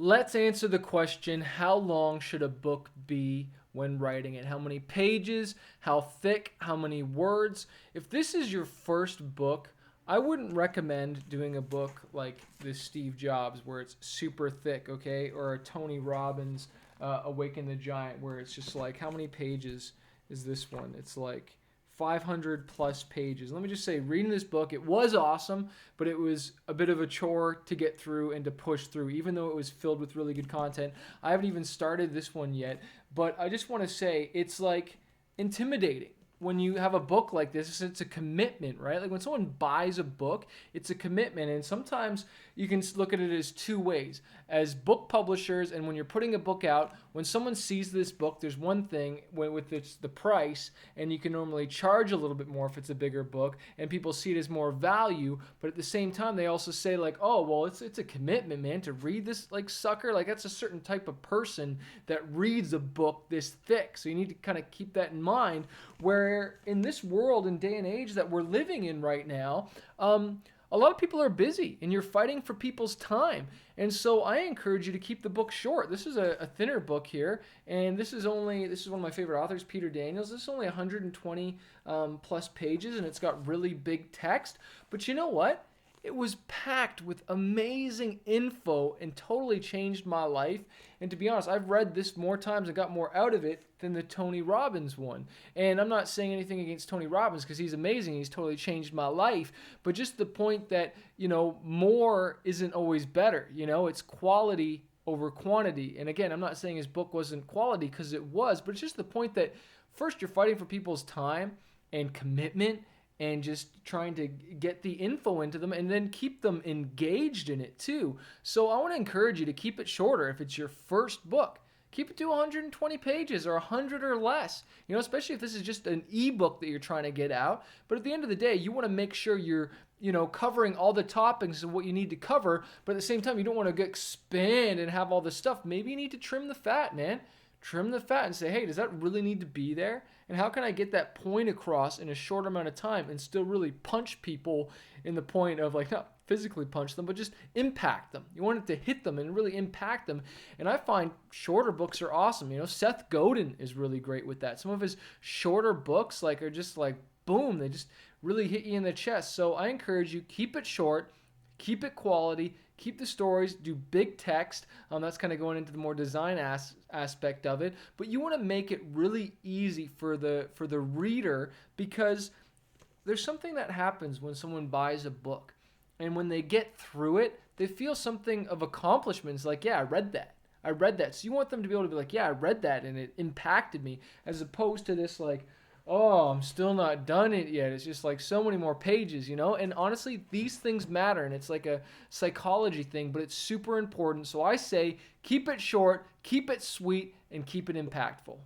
Let's answer the question, how long should a book be when writing it? How many pages? How thick? How many words? If this is your first book, I wouldn't recommend doing a book like this Steve Jobs where it's super thick, okay? Or a Tony Robbins Awaken the Giant where it's just like, how many pages is this one? It's like 500 plus pages. Let me just say, reading this book, it was awesome, but it was a bit of a chore to get through and to push through, even though it was filled with really good content. I haven't even started this one yet, but I just want to say it's like intimidating. When you have a book like this, it's a commitment, right? Like when someone buys a book, it's a commitment. And sometimes you can look at it as two ways. As book publishers, and when you're putting a book out, when someone sees this book, there's one thing with it's the price, and you can normally charge a little bit more if it's a bigger book, and people see it as more value. But at the same time, they also say like, oh, well, it's a commitment, man, to read this like sucker. Like that's a certain type of person that reads a book this thick. So you need to kind of keep that in mind. Where in this world and day and age that we're living in right now, a lot of people are busy and you're fighting for people's time. And so I encourage you to keep the book short. This is a thinner book here, and this is one of my favorite authors, Peter Daniels. This is only 120 plus pages, and it's got really big text. But you know what? It was packed with amazing info and totally changed my life. And to be honest, I've read this more times and got more out of it than the Tony Robbins one. And I'm not saying anything against Tony Robbins because he's amazing. He's totally changed my life. But just the point that, more isn't always better. It's quality over quantity. And again, I'm not saying his book wasn't quality because it was, but it's just the point that first you're fighting for people's time and commitment and just trying to get the info into them and then keep them engaged in it too. So I want to encourage you to keep it shorter if it's your first book. Keep it to 120 pages or 100 or less, especially if this is just an ebook that you're trying to get out. But at the end of the day, you want to make sure you're, covering all the topics of what you need to cover. But at the same time, you don't want to expand and have all this stuff. Maybe you need to trim the fat, man. Trim the fat and say, hey, does that really need to be there? And how can I get that point across in a short amount of time and still really punch people in the point of like not physically punch them, but just impact them. You want it to hit them and really impact them. And I find shorter books are awesome. Seth Godin is really great with that. Some of his shorter books are just like, boom, they just really hit you in the chest. So I encourage you, keep it short, keep it quality, keep the stories, do big text. That's kind of going into the more design aspect of it. But you want to make it really easy for the reader, because there's something that happens when someone buys a book. And when they get through it, they feel something of accomplishment. It's like, yeah, I read that. I read that. So you want them to be able to be like, yeah, I read that and it impacted me, as opposed to this like, oh, I'm still not done it yet. It's just like so many more pages, And honestly, these things matter, and it's like a psychology thing, but it's super important. So I say keep it short, keep it sweet, and keep it impactful.